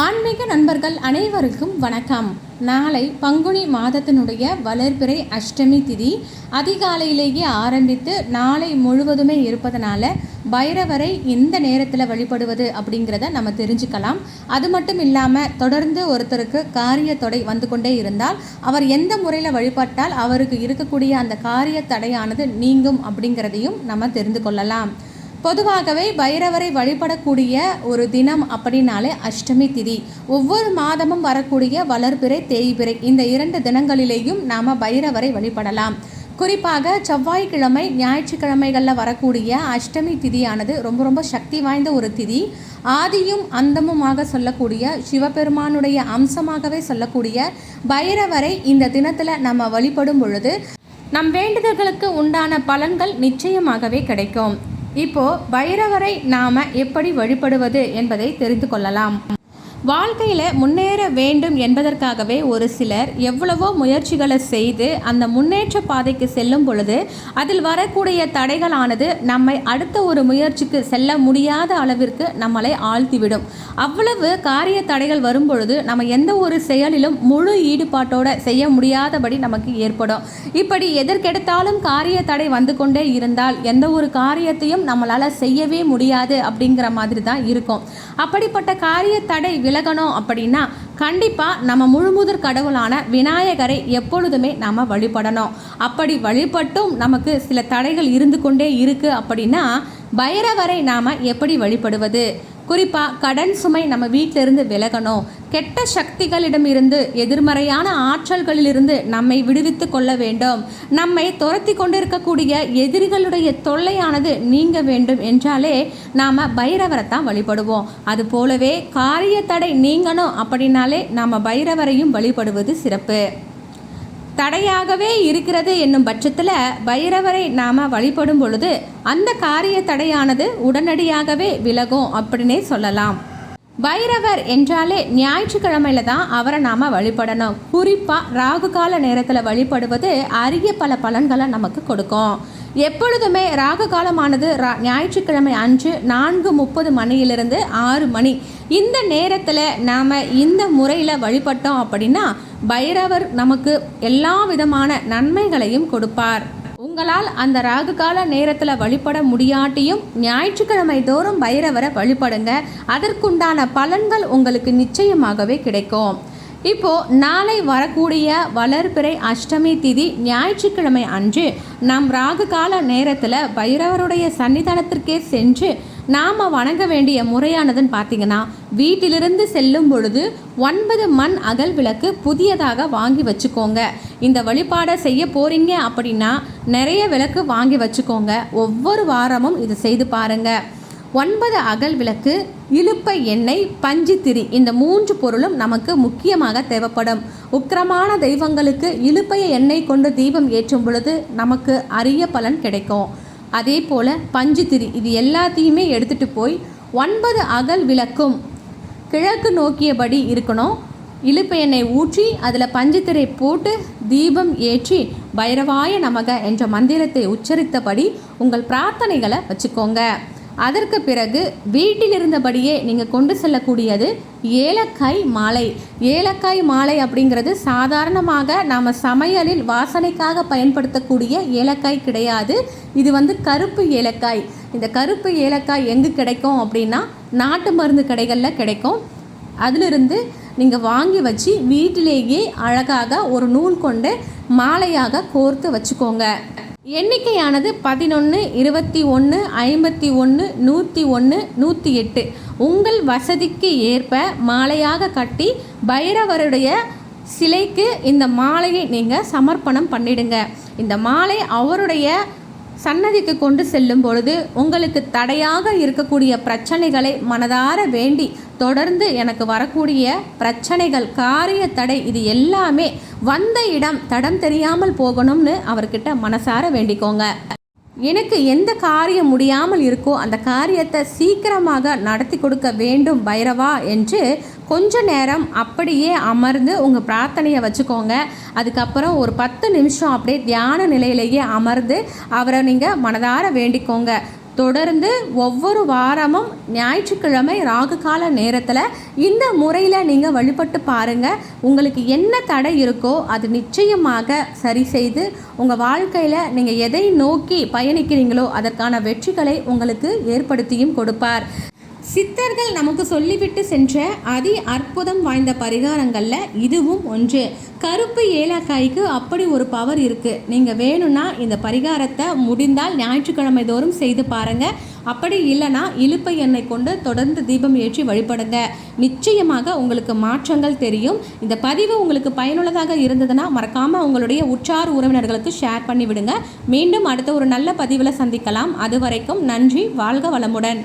ஆன்மீக நண்பர்கள் அனைவருக்கும் வணக்கம். நாளை பங்குனி மாதத்தினுடைய வளர்பிறை அஷ்டமி திதி அதிகாலையிலேயே ஆரம்பித்து நாளை முழுவதுமே இருப்பதனால பைரவரை இந்த நேரத்தில் வழிபடுவது அப்படிங்கிறத நம்ம தெரிஞ்சுக்கலாம். அது மட்டும் இல்லாமல் தொடர்ந்து ஒருத்தருக்கு காரிய தடை வந்து கொண்டே இருந்தால் அவர் எந்த முறையில் வழிபட்டால் அவருக்கு இருக்கக்கூடிய அந்த காரிய தடையானது நீங்கும் அப்படிங்கிறதையும் நம்ம தெரிந்து கொள்ளலாம். பொதுவாகவே பைரவரை வழிபடக்கூடிய ஒரு தினம் அப்படின்னாலே அஷ்டமி திதி. ஒவ்வொரு மாதமும் வரக்கூடிய வளர்பிறை தேய்பிறை இந்த 2 தினங்களிலேயும் நாம் பைரவரை வழிபடலாம். குறிப்பாக செவ்வாய்க்கிழமை ஞாயிற்றுக்கிழமைகளில் வரக்கூடிய அஷ்டமி திதியானது ரொம்ப சக்தி வாய்ந்த ஒரு திதி. ஆதியும் அந்தமுமாக சொல்லக்கூடிய சிவபெருமானுடைய அம்சமாகவே சொல்லக்கூடிய பைரவரை இந்த தினத்தில் நம்ம வழிபடும் பொழுது நம் வேண்டுதல்களுக்கு உண்டான பலன்கள் நிச்சயமாகவே கிடைக்கும். இப்போ பைரவரை நாம எப்படி வழிபடுவது என்பதை தெரிந்து கொள்ளலாம். வாழ்க்கையில் முன்னேற வேண்டும் என்பதற்காகவே ஒரு சிலர் எவ்வளவோ முயற்சிகளை செய்து அந்த முன்னேற்ற பாதைக்கு செல்லும் பொழுது அதில் வரக்கூடிய தடைகளானது நம்மை அடுத்த ஒரு முயற்சிக்கு செல்ல முடியாத அளவிற்கு நம்மளை ஆழ்த்திவிடும். அவ்வளவு காரிய தடைகள் வரும் பொழுது நம்ம எந்த ஒரு செயலிலும் முழு ஈடுபாட்டோடு செய்ய முடியாதபடி நமக்கு ஏற்படும். இப்படி எதற்கெடுத்தாலும் காரிய தடை வந்து கொண்டே இருந்தால் எந்த ஒரு காரியத்தையும் நம்மளால் செய்யவே முடியாது அப்படிங்கிற மாதிரி தான் இருக்கும். அப்படிப்பட்ட காரிய தடை விலகணும் அப்படின்னா கண்டிப்பாக நம்ம முழுமுதற் கடவுளான விநாயகரை எப்பொழுதுமே நாம் வழிபடணும். அப்படி வழிபட்டும் நமக்கு சில தடைகள் இருந்து கொண்டே இருக்குது அப்படின்னா பைரவரை நாம் எப்படி வழிபடுவது? குறிப்பாக கடன் சுமை நம்ம வீட்டிலிருந்து விலகணும், கெட்ட சக்திகளிடமிருந்து எதிர்மறையான ஆற்றல்களிலிருந்து நம்மை விடுவித்து கொள்ள வேண்டும், நம்மை துரத்தி கொண்டிருக்கக்கூடிய எதிரிகளுடைய தொல்லையானது நீங்க வேண்டும் என்றாலே நாம் பைரவரை தான் வழிபடுவோம். அது போலவே காரிய தடை நீங்கணும் அப்படின்னாலே நாம் பைரவரையும் வழிபடுவது சிறப்பு. தடையாகவே இருக்கிறது என்னும் பட்சத்தில் பைரவரை நாம் வழிபடும் பொழுது அந்த காரிய தடையானது உடனடியாகவே விலகும் அப்படின்னே சொல்லலாம். பைரவர் என்றாலே ஞாயிற்றுக்கிழமையில தான் அவரை நாம் வழிபடணும். குறிப்பாக ராகு கால நேரத்தில் வழிபடுவது அரிய பல பலன்களை நமக்கு கொடுக்கும். எப்பொழுதுமே ராகு காலமானது ஞாயிற்றுக்கிழமை அன்று 4:30 மணியிலிருந்து 6 மணி இந்த நேரத்தில் நாம் இந்த முறையில் வழிபட்டோம் அப்படின்னா பைரவர் நமக்கு எல்லா விதமான நன்மைகளையும் கொடுப்பார். உங்களால் அந்த ராகு கால நேரத்தில் வழிபட முடியாட்டியும் ஞாயிற்றுக்கிழமை தோறும் பைரவரை வழிபடுங்க. அதற்குண்டான பலன்கள் உங்களுக்கு நிச்சயமாகவே கிடைக்கும். இப்போது நாளை வரக்கூடிய வளர்பிறை அஷ்டமி திதி ஞாயிற்றுக்கிழமை அன்று நாம் ராகு கால நேரத்தில் பைரவருடைய சன்னிதானத்திற்கே சென்று நாம் வணங்க வேண்டிய முறையானதுன்னு பார்த்தீங்கன்னா வீட்டிலிருந்து செல்லும் பொழுது 9 மண் அகல் விளக்கு புதியதாக வாங்கி வச்சுக்கோங்க. இந்த வழிபாடை செய்ய போகிறீங்க அப்படின்னா நிறைய விளக்கு வாங்கி வச்சுக்கோங்க. ஒவ்வொரு வாரமும் இது செய்து பாருங்கள். 9 அகல் விளக்கு, இலுப்பை எண்ணெய், பஞ்சுத்திரி இந்த 3 பொருளும் நமக்கு முக்கியமாக தேவைப்படும். உக்கிரமான தெய்வங்களுக்கு இலுப்பை எண்ணெய் கொண்டு தீபம் ஏற்றும் பொழுது நமக்கு அரிய பலன் கிடைக்கும். அதே போல் பஞ்சுத்திரி இது எல்லாத்தையுமே எடுத்துகிட்டு போய் 9 அகல் விளக்கும் கிழக்கு நோக்கியபடி இருக்கணும். இலுப்பை எண்ணெய் ஊற்றி அதில் பஞ்சுத்திரை போட்டு தீபம் ஏற்றி பைரவாய நமக என்ற மந்திரத்தை உச்சரித்தபடி உங்கள் பிரார்த்தனைகளை வச்சுக்கோங்க. அதற்கு பிறகு வீட்டில் இருந்தபடியே நீங்கள் கொண்டு செல்லக்கூடியது ஏலக்காய் மாலை. ஏலக்காய் மாலை அப்படிங்கிறது சாதாரணமாக நாம் சமையலில் வாசனைக்காக பயன்படுத்தக்கூடிய ஏலக்காய் கிடையாது. இது கருப்பு ஏலக்காய். இந்த கருப்பு ஏலக்காய் எங்கு கிடைக்கும் அப்படின்னா நாட்டு மருந்து கடைகளில் கிடைக்கும். அதிலிருந்து நீங்கள் வாங்கி வச்சு வீட்டிலேயே அழகாக ஒரு நூல் கொண்டு மாலையாக கோர்த்து வச்சுக்கோங்க. எண்ணிக்கையானது 11, 21, 51, 101, 108 உங்கள் வசதிக்கு ஏற்ப மாலையாக கட்டி பைரவருடைய சிலைக்கு இந்த மாலையை நீங்கள் சமர்ப்பணம் பண்ணிடுங்க. இந்த மாலை அவருடைய சன்னதிக்கு கொண்டு செல்லும் பொழுது உங்களுக்கு தடையாக இருக்கக்கூடிய பிரச்சனைகளை மனதார வேண்டி தொடர்ந்து எனக்கு வரக்கூடிய பிரச்சனைகள் காரிய தடை இது எல்லாமே வந்த இடம் தடம் தெரியாமல் போகணும்னு அவர்கிட்ட மனசார வேண்டிக்கோங்க. எனக்கு எந்த காரியம் முடியாமல் இருக்கோ அந்த காரியத்தை சீக்கிரமாக நடத்தி கொடுக்க வேண்டும் பைரவா என்று கொஞ்ச நேரம் அப்படியே அமர்ந்து உங்கள் பிரார்த்தனையை வச்சுக்கோங்க. அதுக்கப்புறம் ஒரு 10 நிமிஷம் அப்படியே தியான நிலையிலேயே அமர்ந்து அவரை நீங்கள் மனதார வேண்டிக்கோங்க. தொடர்ந்து ஒவ்வொரு வாரமும் ஞாயிற்றுக்கிழமை ராகு கால நேரத்தில் இந்த முறையில் நீங்கள் வழிபட்டு பாருங்கள். உங்களுக்கு என்ன தடை இருக்கோ அது நிச்சயமாக சரி செய்து உங்கள் வாழ்க்கையில் நீங்கள் எதை நோக்கி பயணிக்கிறீங்களோ அதற்கான வெற்றிகளை உங்களுக்கு ஏற்படுத்தியும் கொடுப்பார். சித்தர்கள் நமக்கு சொல்லிவிட்டு சென்ற அதி அற்புதம் வாய்ந்த பரிகாரங்களில் இதுவும் ஒன்று. கருப்பு ஏலக்காய்க்கு அப்படி ஒரு பவர் இருக்குது. நீங்கள் வேணும்னா இந்த பரிகாரத்தை முடிந்தால் ஞாயிற்றுக்கிழமை தோறும் செய்து பாருங்கள். அப்படி இல்லைனா இலுப்பை எண்ணெய் கொண்டு தொடர்ந்து தீபம் ஏற்றி வழிபடுங்க. நிச்சயமாக உங்களுக்கு மாற்றங்கள் தெரியும். இந்த பதிவு உங்களுக்கு பயனுள்ளதாக இருந்ததுன்னா மறக்காமல் உங்களுடைய உற்றார் உறவினர்களுக்கு ஷேர் பண்ணி விடுங்க. மீண்டும் அடுத்த ஒரு நல்ல பதிவில் சந்திக்கலாம். அது வரைக்கும் நன்றி. வாழ்க வளமுடன்.